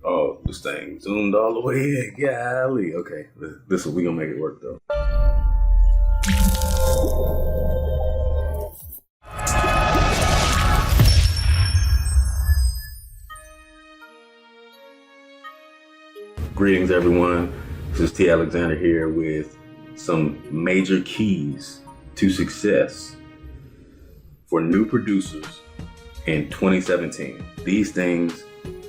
Oh, this thing zoomed all the way in. Golly. Okay, listen, we gonna make it work though. Greetings, everyone. This is T. Alexander here with some major keys to success for new producers in 2017. These things,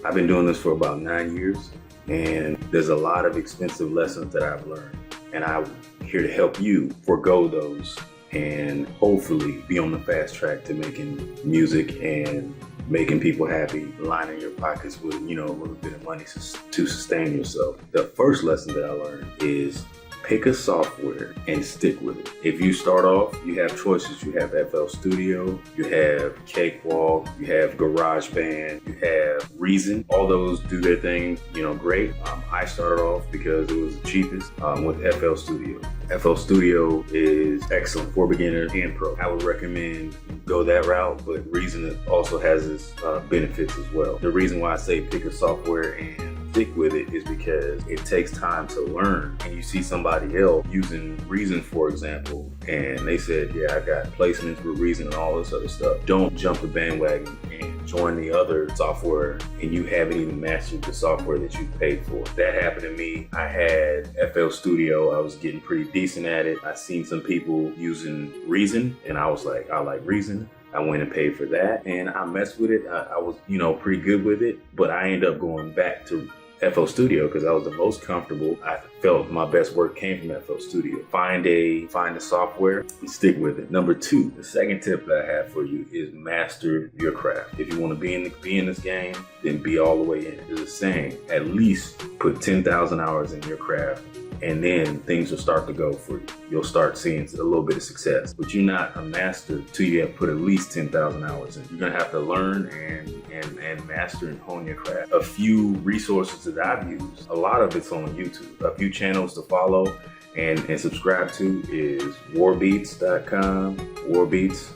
I've been doing this for about 9 years, and there's a lot of expensive lessons that I've learned, and I'm here to help you forego those and hopefully be on the fast track to making music and making people happy, lining your pockets with, a little bit of money to sustain yourself. The first lesson that I learned is pick a software and stick with it. If you start off, you have choices. You have FL Studio, you have Cakewalk, you have GarageBand, you have Reason. All those do their thing, great. I started off because it was the cheapest with FL Studio. FL Studio is excellent for beginners and pro. I would recommend go that route, but Reason also has its benefits as well. The reason why I say pick a software and stick with it is because it takes time to learn. And you see somebody else using Reason, for example, and they said, yeah, I got placements with Reason and all this other stuff. Don't jump the bandwagon and join the other software and you haven't even mastered the software that you paid for. That happened to me. I had FL Studio. I was getting pretty decent at it. I seen some people using Reason and I was like, I like Reason. I went and paid for that and I messed with it. I was, pretty good with it, but I ended up going back to FL Studio because I was the most comfortable. I felt my best work came from FL Studio. Find a software and stick with it. Number two, the second tip that I have for you is master your craft. If you want to be in this game, then be all the way in it. There's a saying, at least put 10,000 hours in your craft, and then things will start to go for you. You'll start seeing a little bit of success. But you're not a master till you have put at least 10,000 hours in. You're gonna have to learn and master and hone your craft. A few resources that I've used, a lot of it's on YouTube. A few channels to follow and subscribe to is warbeats.com. Warbeats,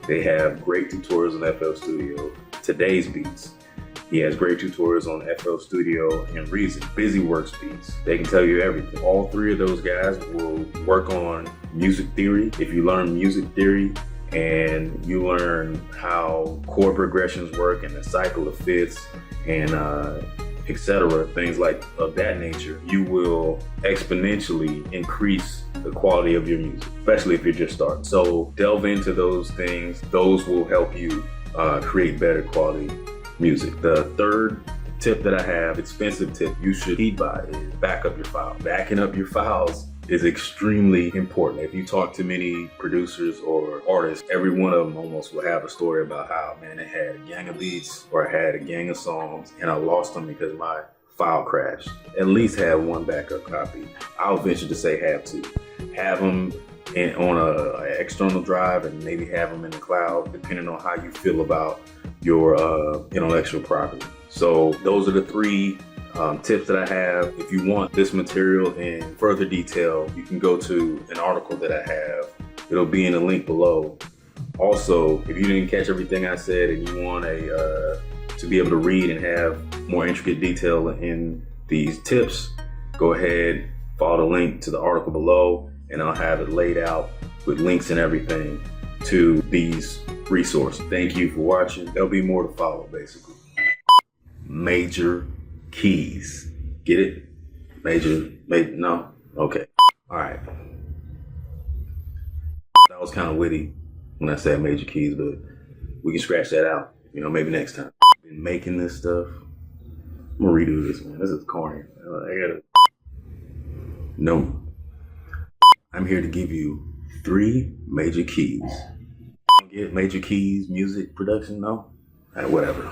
they have great tutorials on FL Studio. Today's Beats, he has great tutorials on FL Studio and Reason. BusyWorks Beats, they can tell you everything. All three of those guys will work on music theory. If you learn music theory and you learn how chord progressions work and the cycle of fifths and etc., things like of that nature, you will exponentially increase the quality of your music, especially if you're just starting. So delve into those things. Those will help you create better quality music. The third tip that I have, expensive tip you should heed by, is back up your file. Backing up your files is extremely important. If you talk to many producers or artists, every one of them almost will have a story about how, man, I had a gang of beats or I had a gang of songs and I lost them because my file crashed. At least have one backup copy. I'll venture to say have two. Have them on an external drive and maybe have them in the cloud, depending on how you feel about your intellectual property. So those are the three tips that I have. If you want this material in further detail, you can go to an article that I have. It'll be in the link below. Also, if you didn't catch everything I said and you want to be able to read and have more intricate detail in these tips, go ahead, follow the link to the article below, and I'll have it laid out with links and everything to these resources. Thank you for watching. There'll be more to follow, basically. Major keys. Get it? Major, no? Okay. All right. That was kind of witty when I said major keys, but we can scratch that out, maybe next time. Been making this stuff. I'm gonna redo this, man. This is corny. No. I'm here to give you 3 major keys. Get major keys, music production, no? Whatever.